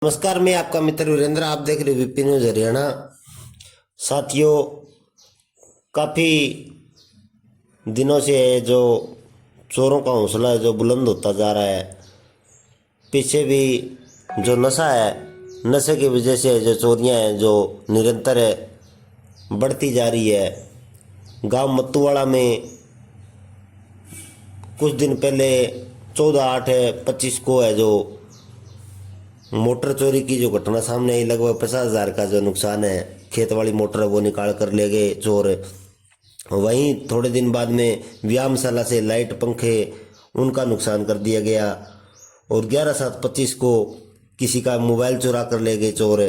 नमस्कार, मैं आपका मित्र वीरेंद्र। आप देख रहे वीपी न्यूज हरियाणा। साथियों, काफ़ी दिनों से जो चोरों का हौसला है जो बुलंद होता जा रहा है। पीछे भी जो नशा है, नशे की वजह से जो चोरियां हैं जो निरंतर है बढ़ती जा रही है। गांव मत्तूवाड़ा में कुछ दिन पहले 14/8/25 को है जो मोटर चोरी की जो घटना सामने आई। लगभग 50,000 का जो नुकसान है। खेत वाली मोटर वो निकाल कर ले गए चोर। वहीं थोड़े दिन बाद में व्यायामशाला से लाइट पंखे उनका नुकसान कर दिया गया। और 11/7/25 को किसी का मोबाइल चुरा कर ले गए चोर।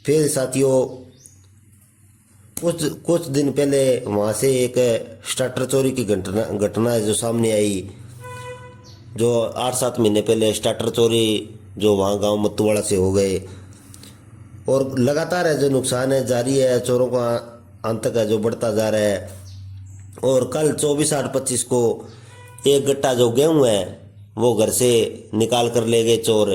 फिर साथियों, कुछ दिन पहले वहाँ से एक स्टार्टर चोरी की घटना है जो सामने आई। जो 8-7 महीने पहले स्टार्टर चोरी जो वहाँ गांव मत्तूवाड़ा से हो गए। और लगातार है जो नुकसान है जारी है। चोरों का आतंक है जो बढ़ता जा रहा है। और कल 24/8/25 को एक गट्टा जो गेहूँ है वो घर से निकाल कर ले गए चोर।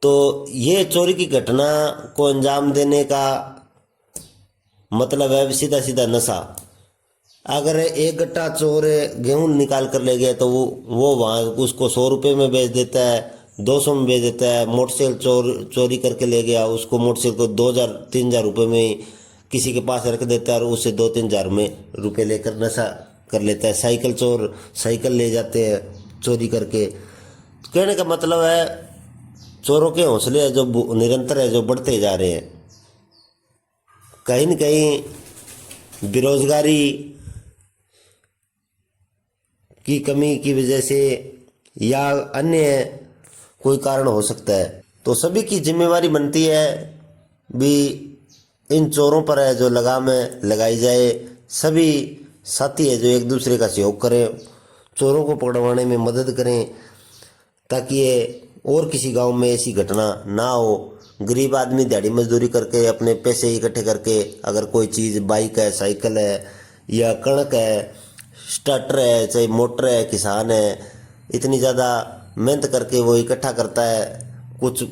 तो ये चोरी की घटना को अंजाम देने का मतलब है सीधा सीधा नशा। अगर एक गट्टा चोर गेहूं निकाल कर ले गया तो वो वहाँ उसको 100 रुपये में बेच देता है, 200 में बेच देता है। मोटरसाइकिल चोरी करके ले गया, उसको मोटरसाइकिल को 2,000-3,000 रुपये में किसी के पास रख देता है और उससे 2-3 हज़ार में रुपये लेकर नशा कर लेता है। साइकिल चोर साइकिल ले जाते हैं चोरी करके। तो कहने का मतलब है चोरों के हौसले है जो निरंतर है जो बढ़ते जा रहे हैं। कहीं न कहीं बेरोजगारी की कमी की वजह से या अन्य कोई कारण हो सकता है। तो सभी की जिम्मेवारी बनती है भी इन चोरों पर है जो लगाम लगाई जाए। सभी साथी है जो एक दूसरे का सहयोग करें, चोरों को पकड़वाने में मदद करें ताकि ये और किसी गांव में ऐसी घटना ना हो। गरीब आदमी दिहाड़ी मजदूरी करके अपने पैसे इकट्ठे करके अगर कोई चीज़ बाइक है, साइकिल है या कणक है, स्टार्टर है, चाहे मोटर है, किसान है, इतनी ज़्यादा मेहनत करके वो इकट्ठा करता है, कुछ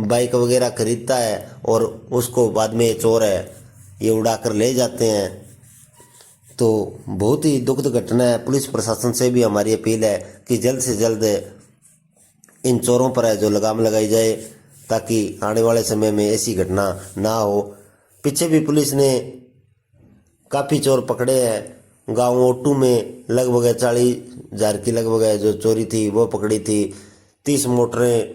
बाइक वगैरह खरीदता है और उसको बाद में चोर है ये उड़ा कर ले जाते हैं। तो बहुत ही दुखद घटना है। पुलिस प्रशासन से भी हमारी अपील है कि जल्द से जल्द इन चोरों पर है जो लगाम लगाई जाए ताकि आने वाले समय में ऐसी घटना ना हो। पीछे भी पुलिस ने काफ़ी चोर पकड़े हैं। गांव ओटू में लगभग 40,000 की लगभग जो चोरी थी वो पकड़ी थी। 30 मोटरें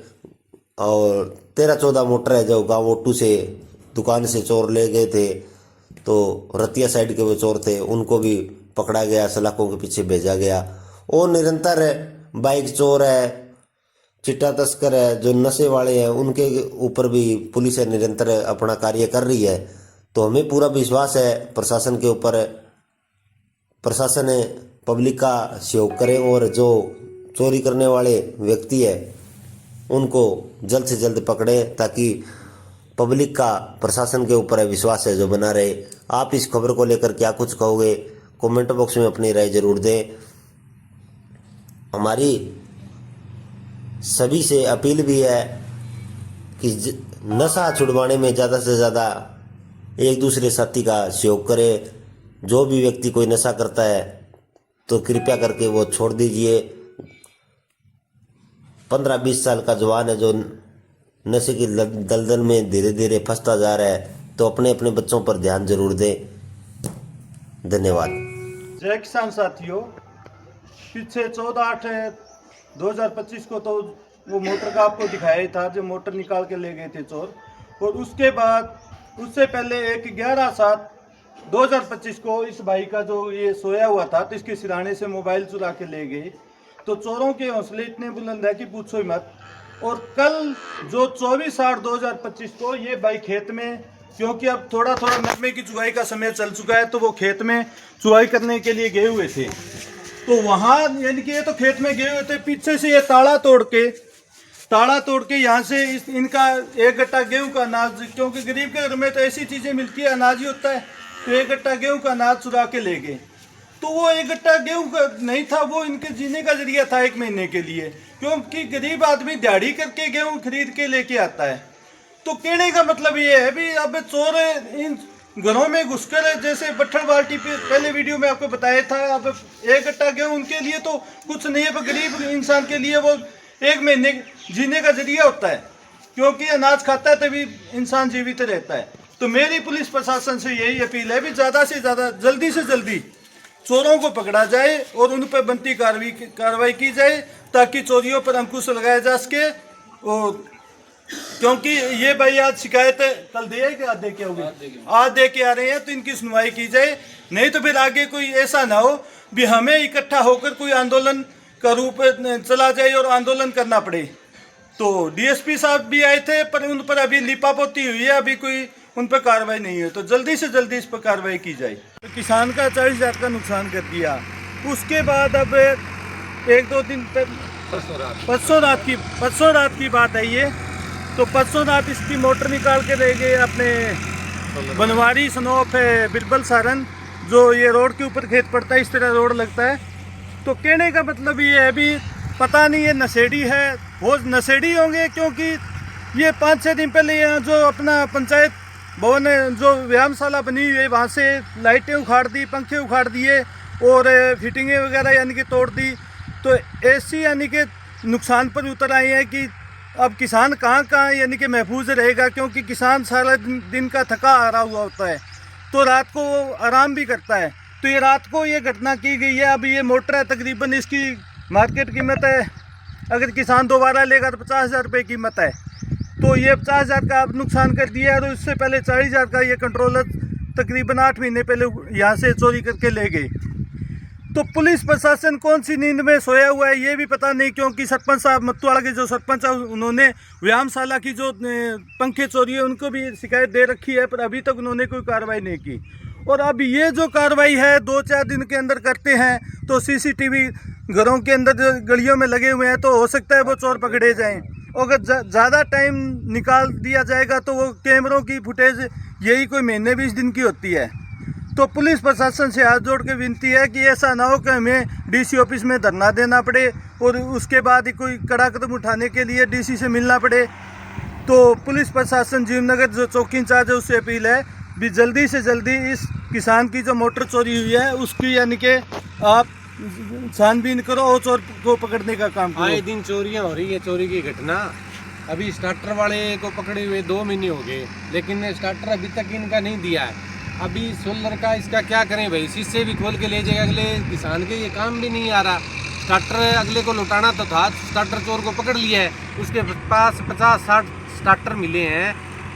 और 13-14 मोटर है जो गांव ओटू से दुकान से चोर ले गए थे। तो रतिया साइड के वो चोर थे उनको भी पकड़ा गया, सलाखों के पीछे भेजा गया। और निरंतर बाइक चोर है, चिट्टा तस्कर है, जो नशे वाले हैं उनके ऊपर भी पुलिस निरंतर अपना कार्य कर रही है। तो हमें पूरा विश्वास है प्रशासन के ऊपर। प्रशासन पब्लिक का सहयोग करें और जो चोरी करने वाले व्यक्ति है उनको जल्द से जल्द पकड़ें ताकि पब्लिक का प्रशासन के ऊपर विश्वास है जो बना रहे। आप इस खबर को लेकर क्या कुछ कहोगे, कमेंट बॉक्स में अपनी राय जरूर दें। हमारी सभी से अपील भी है कि नशा छुड़वाने में ज़्यादा से ज़्यादा एक दूसरे साथी का सहयोग करें। जो भी व्यक्ति कोई नशा करता है तो कृपया करके वो छोड़ दीजिए। 15-20 साल का जवान है जो नशे की दलदल में धीरे धीरे फंसता जा रहा है, तो अपने अपने बच्चों पर ध्यान जरूर दें। धन्यवाद। जय किसान साथियों, पीछे 14/8/2025 को तो वो मोटर का आपको दिखाया ही था जो मोटर निकाल के ले गए थे चोर। और उसके बाद उससे पहले एक 11/7/2025 को इस भाई का जो ये सोया हुआ था तो इसके सिराने से मोबाइल चुरा के ले गए। तो चोरों के हौसले इतने बुलंद है कि पूछो ही मत। और कल जो 24/8/2025 को ये भाई खेत में, क्योंकि अब थोड़ा थोड़ा नरमे की चुगाई का समय चल चुका है, तो वो खेत में चुगाई करने के लिए गए हुए थे। तो वहां यानी कि ये तो खेत में गए हुए थे, पीछे से ये ताला तोड़ के यहाँ से इनका एक गट्टा गेहूं का अनाज, क्योंकि गरीब के घर में तो ऐसी चीजें मिलती है, अनाज ही होता है, तो एक गट्टा गेहूं का अनाज चुरा के ले गए। तो वो एक गट्टा गेहूं का नहीं था, वो इनके जीने का जरिया था 1 महीने के लिए, क्योंकि गरीब आदमी दिहाड़ी करके गेहूं खरीद के लेके आता है। तो कहने का मतलब ये है भी अब चोर इन घरों में घुसकर, जैसे बट्ठल बाल्टी पे पहले वीडियो में आपको बताया था, अब एक गट्टा गेहूं उनके लिए तो कुछ नहीं है, पर गरीब इंसान के लिए वो 1 महीने जीने का जरिया होता है, क्योंकि अनाज खाता है तभी इंसान जीवित रहता है। तो मेरी पुलिस प्रशासन से यही अपील है भी ज़्यादा से ज़्यादा जल्दी से जल्दी चोरों को पकड़ा जाए और उन पर बनती कार्रवाई की जाए, ताकि चोरियों पर अंकुश लगाया जा सके। और क्योंकि ये भाई आज शिकायत कल दे कि आज दे के होगी, आज दे के आ रहे हैं, तो इनकी सुनवाई की जाए, नहीं तो फिर आगे कोई ऐसा ना हो भी हमें इकट्ठा होकर कोई आंदोलन का रूप चला जाए और आंदोलन करना पड़े। तो डीएसपी साहब भी आए थे, पर उन पर अभी लिपापोती हुई है, अभी कोई उन पर कार्रवाई नहीं है, तो जल्दी से जल्दी इस पर कार्रवाई की जाए। तो किसान का 40,000 का नुकसान कर दिया, उसके बाद अब 1-2 दिन परसों रात की बात है ये, तो परसों रात इसकी मोटर निकाल के ले गए अपने बनवारी सनोफ बिरबल सारन, जो ये रोड के ऊपर खेत पड़ता है, इस तरह रोड लगता है। तो कहने का मतलब ये है भी पता नहीं ये नशेड़ी है, वो नशेड़ी होंगे, क्योंकि ये 5-6 दिन पहले यहाँ जो अपना पंचायत भवन जो व्यायामशाला बनी हुई है, वहाँ से लाइटें उखाड़ दी, पंखे उखाड़ दिए और फिटिंगें वगैरह यानी कि तोड़ दी। तो ऐसी यानी कि नुकसान पर उतर आए हैं कि अब किसान कहाँ यानी कि महफूज रहेगा, क्योंकि किसान सारा दिन का थका हारा हुआ होता है, तो रात को वो आराम भी करता है। तो ये रात को ये घटना की गई है। अब ये मोटर है, तकरीबन इसकी मार्केट कीमत है, अगर किसान दोबारा लेगा तो 50,000 रुपये कीमत है। तो ये 50,000 का अब नुकसान कर दिया है, और इससे पहले 40,000 का ये कंट्रोलर तकरीबन 8 महीने पहले यहाँ से चोरी करके ले गए। तो पुलिस प्रशासन कौन सी नींद में सोया हुआ है ये भी पता नहीं, क्योंकि सरपंच साहब मत्तवाड़ा के जो सरपंच है उन्होंने व्यायामशाला की जो पंखे चोरी है उनको भी शिकायत दे रखी है, पर अभी तक उन्होंने कोई कार्रवाई नहीं की। और अब ये जो कार्रवाई है 2-4 दिन के अंदर करते हैं, तो सीसीटीवी घरों के अंदर जो गलियों में लगे हुए हैं, तो हो सकता है वो चोर पकड़े जाएं। अगर ज़्यादा टाइम निकाल दिया जाएगा तो वो कैमरों की फुटेज यही कोई महीने 20 दिन की होती है। तो पुलिस प्रशासन से हाथ जोड़ के विनती है कि ऐसा ना हो कि हमें डीसी ऑफिस में धरना देना पड़े और उसके बाद ही कोई कड़ा कदम उठाने के लिए डीसी से मिलना पड़े। तो पुलिस प्रशासन जीवनगर जो चौकी इंचार्ज है उससे अपील है भी जल्दी से जल्दी इस किसान की जो मोटर चोरी हुई है उसकी यानी कि आप छानबीन करो और चोर को पकड़ने का काम करो। आए दिन चोरियां हो रही है, चोरी की घटना। अभी स्टार्टर वाले को पकड़े हुए 2 महीने हो गए, लेकिन स्टार्टर अभी तक इनका नहीं दिया है। अभी सोलर का इसका क्या करें भाई, शीशे भी खोल के ले जाएगा, अगले किसान के ये काम भी नहीं आ रहा। स्टार्टर अगले को लौटाना तो था, स्टार्टर चोर को पकड़ लिया है, उसके पास 50-60 स्टार्टर मिले हैं,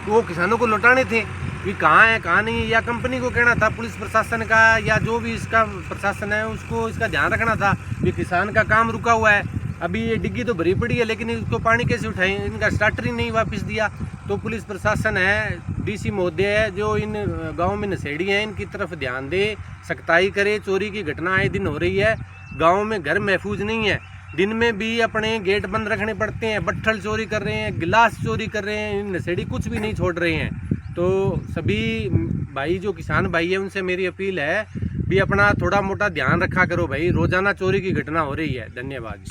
वो किसानों को लौटाने थे। ये कहाँ है कहाँ नहीं है, या कंपनी को कहना था, पुलिस प्रशासन का या जो भी इसका प्रशासन है उसको इसका ध्यान रखना था। ये किसान का काम रुका हुआ है, अभी ये डिग्गी तो भरी पड़ी है, लेकिन इसको पानी कैसे उठाएं, इनका स्टार्टर ही नहीं वापस दिया। तो पुलिस प्रशासन है, डीसी महोदय है जो इन गांव में नशेड़ी हैं, इनकी तरफ ध्यान दे, सख्ताई करे। चोरी की घटना आए दिन हो रही है, गांव में घर महफूज नहीं है, दिन में भी अपने गेट बंद रखने पड़ते हैं, बट्ठल चोरी कर रहे हैं, गिलास चोरी कर रहे हैं, नशेड़ी कुछ भी नहीं छोड़ रहे हैं। तो सभी भाई जो किसान भाई है उनसे मेरी अपील है भी अपना थोड़ा मोटा ध्यान रखा करो भाई, रोजाना चोरी की घटना हो रही है। धन्यवाद।